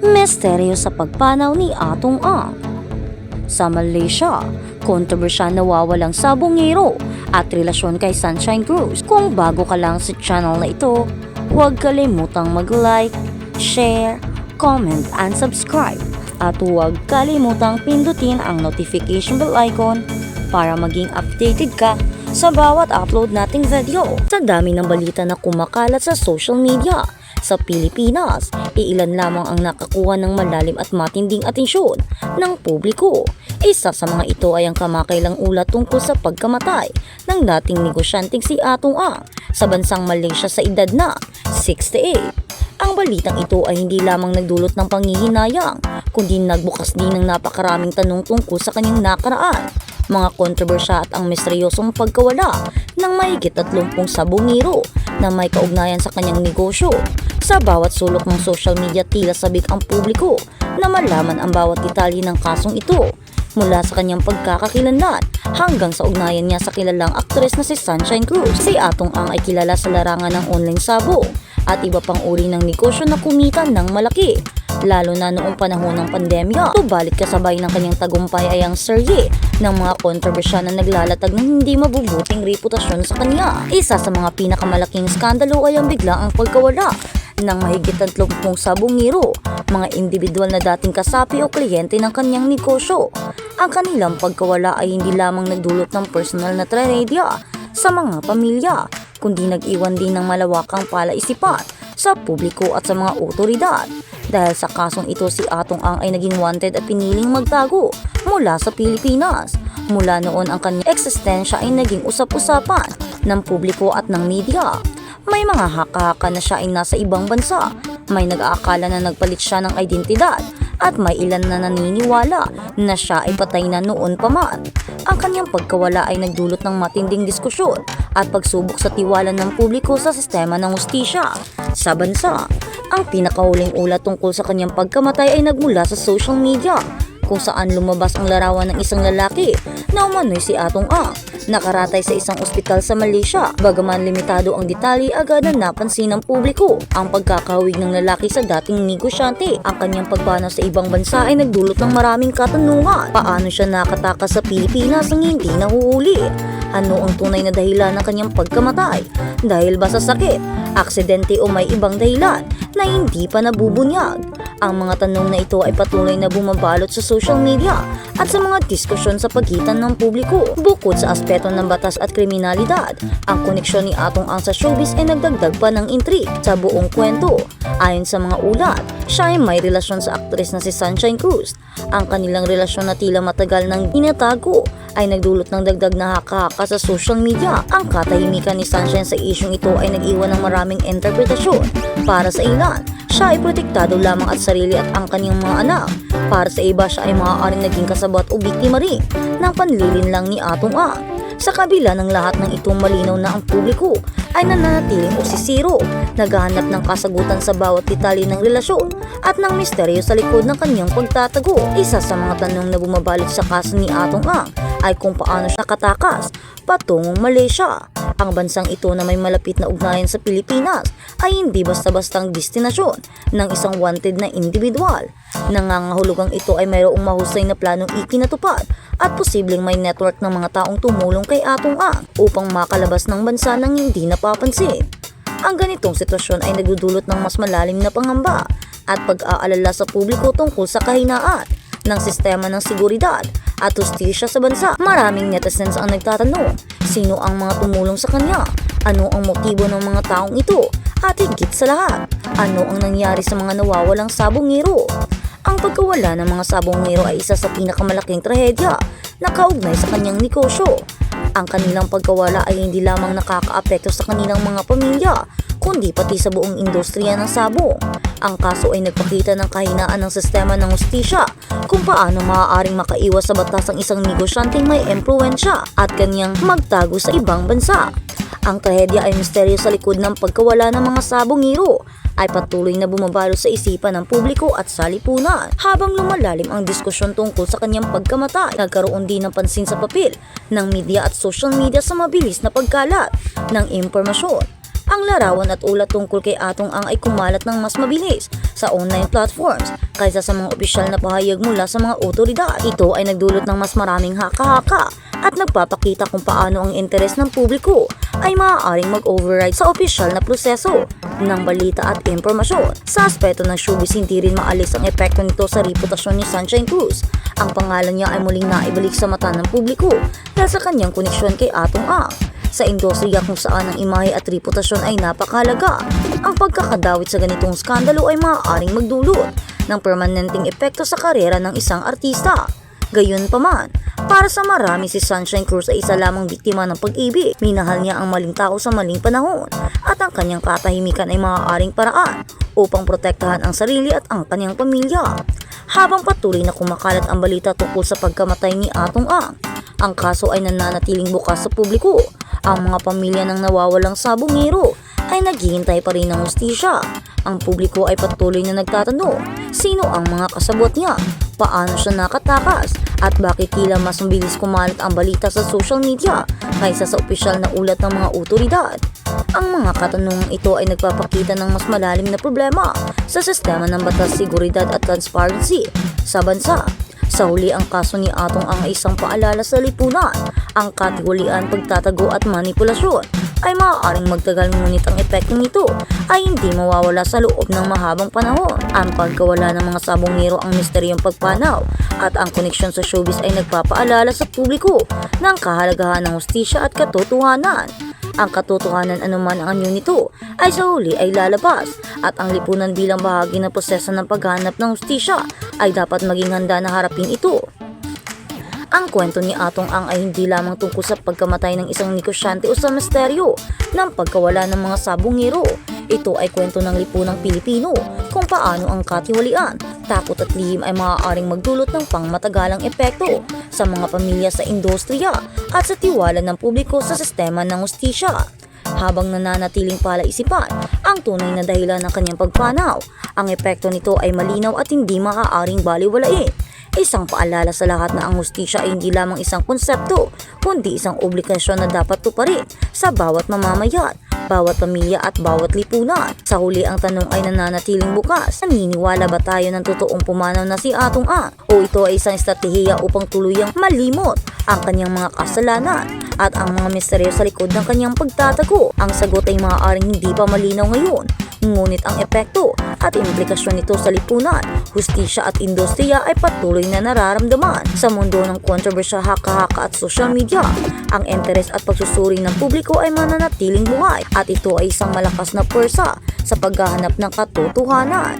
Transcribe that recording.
Misteryo sa pagpanaw ni Atong Ang. Sa Malaysia, kontrobersyal na nawawalang sabongero at relasyon kay Sunshine Cruz. Kung bago ka lang sa channel na ito, huwag kalimutang mag-like, share, comment, and subscribe. At huwag kalimutang pindutin ang notification bell icon para maging updated ka sa bawat upload nating video. Sa dami ng balita na kumakalat sa social media sa Pilipinas, iilan lamang ang nakakuha ng malalim at matinding atensyon ng publiko. Isa sa mga ito ay ang kamakailang ulat tungkol sa pagkamatay ng dating negosyanteng si Atong Ang sa bansang Malaysia sa edad na 68. Ang balitang ito ay hindi lamang nagdulot ng panghihinayang, kundi nagbukas din ng napakaraming tanong tungkol sa kanyang nakaraan, mga kontrobersya at ang misteryosong pagkawala ng mahigit 30 sabongero na may kaugnayan sa kanyang negosyo. Sa bawat sulok ng social media, tila sabik ang publiko na malaman ang bawat detalye ng kasong ito, mula sa kanyang pagkakakilanlan hanggang sa ugnayan niya sa kilalang aktres na si Sunshine Cruz. Si Atong Ang ay kilala sa larangan ng online sabong at iba pang uri ng negosyo na kumita ng malaki, lalo na noong panahon ng pandemya. Subalit kasabay ng kanyang tagumpay ay ang serye ng mga kontrobersya na naglalatag ng hindi mabubuting reputasyon sa kanya. Isa sa mga pinakamalaking skandalo ay ang biglaang pagkawala ng mahigit 30 sabongero, mga individual na dating kasapi o kliyente ng kanyang negosyo. Ang kanilang pagkawala ay hindi lamang nagdulot ng personal na trahedya sa mga pamilya, kundi nag-iwan din ng malawakang palaisipan sa publiko at sa mga otoridad. Dahil sa kasong ito, si Atong Ang ay naging wanted at piniling magtago mula sa Pilipinas. Mula noon, ang kanyang eksistensya ay naging usap-usapan ng publiko at ng media. May mga haka-haka na siya ay nasa ibang bansa, may nag-aakala na nagpalit siya ng identidad, at may ilan na naniniwala na siya ay patay na noon pa man. Ang kanyang pagkawala ay nagdulot ng matinding diskusyon at pagsubok sa tiwala ng publiko sa sistema ng hustisya sa bansa. Ang pinakahuling ulat tungkol sa kanyang pagkamatay ay nagmula sa social media, kung saan lumabas ang larawan ng isang lalaki na umano'y si Atong Ang, nakaratay sa isang ospital sa Malaysia. Bagaman limitado ang detalye, agad na napansin ng publiko ang pagkakahawig ng lalaki sa dating negosyante. Ang kanyang pagpanaw sa ibang bansa ay nagdulot ng maraming katanungan. Paano siya nakatakas sa Pilipinas nang hindi nahuhuli? Ano ang tunay na dahilan ng kanyang pagkamatay? Dahil ba sa sakit, aksidente o may ibang dahilan na hindi pa nabubunyag? Ang mga tanong na ito ay patuloy na bumabalot sa social media at sa mga diskusyon sa pagitan ng publiko. Bukod sa aspeto ng batas at kriminalidad, ang koneksyon ni Atong Ang sa showbiz ay nagdagdag pa ng intrigue sa buong kwento. Ayon sa mga ulat, siya ay may relasyon sa aktres na si Sunshine Cruz. Ang kanilang relasyon na tila matagal nang inatago ay nagdulot ng dagdag na haka-haka sa social media. Ang katahimikan ni Sunshine sa isyong ito ay nag-iwan ng maraming interpretasyon. Para sa ilan, siya ay protektado lamang at sarili at ang kanyang mga anak. Para sa iba, siya ay maaaring naging kasabat o biktima rin ng panlilinlang ni Atong Ang. Sa kabila ng lahat ng itong, malinaw na ang publiko ay nananatiling usisiro, naghahanap ng kasagutan sa bawat detalye ng relasyon at ng misteryo sa likod ng kanyang pagtatago. Isa sa mga tanong na bumabalot sa kaso ni Atong Ang ay kung paano siya nakatakas patungong Malaysia. Ang bansang ito na may malapit na ugnayan sa Pilipinas ay hindi basta-bastang destinasyon ng isang wanted na individual. Nangangahulugang ito ay mayroong mahusay na planong ikinatupad at posibleng may network ng mga taong tumulong kay Atong Ang upang makalabas ng bansa nang hindi napapansin. Ang ganitong sitwasyon ay nagdudulot ng mas malalim na pangamba at pag-aalala sa publiko tungkol sa kahinaan ng sistema ng seguridad at hustisya sa bansa. Maraming netizens ang nagtatanong, sino ang mga tumulong sa kanya? Ano ang motibo ng mga taong ito? At higit sa lahat, ano ang nangyari sa mga nawawalang sabongero? Ang pagkawala ng mga sabongero ay isa sa pinakamalaking trahedya na kaugnay sa kanyang negosyo. Ang kanilang pagkawala ay hindi lamang nakakaapekto sa kanilang mga pamilya, kundi pati sa buong industriya ng sabong. Ang kaso ay nagpakita ng kahinaan ng sistema ng hustisya kung paano maaaring makaiwas sa batas ang isang negosyanteng may impluwensya at kanyang magtago sa ibang bansa. Ang trahedya ay misteryo sa likod ng pagkawala ng mga sabongero ay patuloy na bumabalot sa isipan ng publiko at sa lipunan. Habang lumalalim ang diskusyon tungkol sa kanyang pagkamatay, nagkaroon din ng pansin sa papel ng media at social media sa mabilis na pagkalat ng impormasyon. Ang larawan at ulat tungkol kay Atong Ang ay kumalat ng mas mabilis sa online platforms kaysa sa mga opisyal na pahayag mula sa mga otoridad. Ito ay nagdulot ng mas maraming haka-haka at nagpapakita kung paano ang interes ng publiko ay maaaring mag-override sa opisyal na proseso ng balita at impormasyon. Sa aspeto ng showbiz, hindi rin maalis ang epekto nito sa reputasyon ni Sunshine Cruz. Ang pangalan niya ay muling naibalik sa mata ng publiko dahil sa kanyang koneksyon kay Atong Ang. Sa industriya kung saan ang imahe at reputasyon ay napakahalaga, ang pagkakadawit sa ganitong skandalo ay maaaring magdulot ng permanenteng epekto sa karera ng isang artista. Gayunpaman, para sa marami si Sunshine Cruz ay isa lamang biktima ng pag-ibig. Minahal niya ang maling tao sa maling panahon at ang kanyang katahimikan ay maaaring paraan upang protektahan ang sarili at ang kanyang pamilya. Habang patuloy na kumakalat ang balita tungkol sa pagkamatay ni Atong Ang, ang kaso ay nananatiling bukas sa publiko. Ang mga pamilya ng nawawalang sabongero ay naghihintay pa rin ng hustisya. Ang publiko ay patuloy na nagtatanong, sino ang mga kasabwat niya, paano siya nakatakas, at bakit tila mas mabilis kumalat ang balita sa social media kaysa sa opisyal na ulat ng mga otoridad. Ang mga katanungang ito ay nagpapakita ng mas malalim na problema sa sistema ng batas, seguridad at transparency sa bansa. Sa huli, ang kaso ni Atong Ang ay isang paalala sa lipunan. Ang katiwalian, pagtatago at manipulasyon ay maaaring magtagal, ngunit ang epekto nito ay hindi mawawala sa loob ng mahabang panahon. Ang pagkawala ng mga sabongero, ang misteryong pagpanaw at ang koneksyon sa showbiz ay nagpapaalala sa publiko ng kahalagahan ng hustisya at katotohanan. Ang katotohanan, anuman ang anyo nito, ay sa huli ay lalabas at ang lipunan bilang bahagi ng proseso ng paghahanap ng hustisya ay dapat maging handa na harapin ito. Ang kwento ni Atong Ang ay hindi lamang tungkol sa pagkamatay ng isang negosyante o sa misteryo ng pagkawala ng mga sabongero. Ito ay kwento ng lipunang Pilipino kung paano ang katiwalian, takot at lihim ay maaaring magdulot ng pangmatagalang epekto sa mga pamilya, sa industriya at sa tiwala ng publiko sa sistema ng hustisya. Habang nananatiling palaisipan ang tunay na dahilan ng kanyang pagpanaw, ang epekto nito ay malinaw at hindi maaaring baliwalain. Isang paalala sa lahat na ang hustisya ay hindi lamang isang konsepto, kundi isang obligasyon na dapat tuparin sa bawat mamamayan, bawat pamilya at bawat lipunan. Sa huli, ang tanong ay nananatiling bukas. Naniniwala ba tayo ng totoong pumanaw na si Atong Ang? O ito ay isang estratehiya upang tuluyang malimot ang kanyang mga kasalanan at ang mga misteryo sa likod ng kanyang pagtatago? Ang sagot ay maaaring hindi pa malinaw ngayon, ngunit ang epekto at implikasyon nito sa lipunan, hustisya at industriya ay patuloy na nararamdaman. Sa mundo ng kontrobersya, haka-haka at social media, ang interes at pagsusuri ng publiko ay mananatiling buhay at ito ay isang malakas na pwersa sa paghahanap ng katotohanan.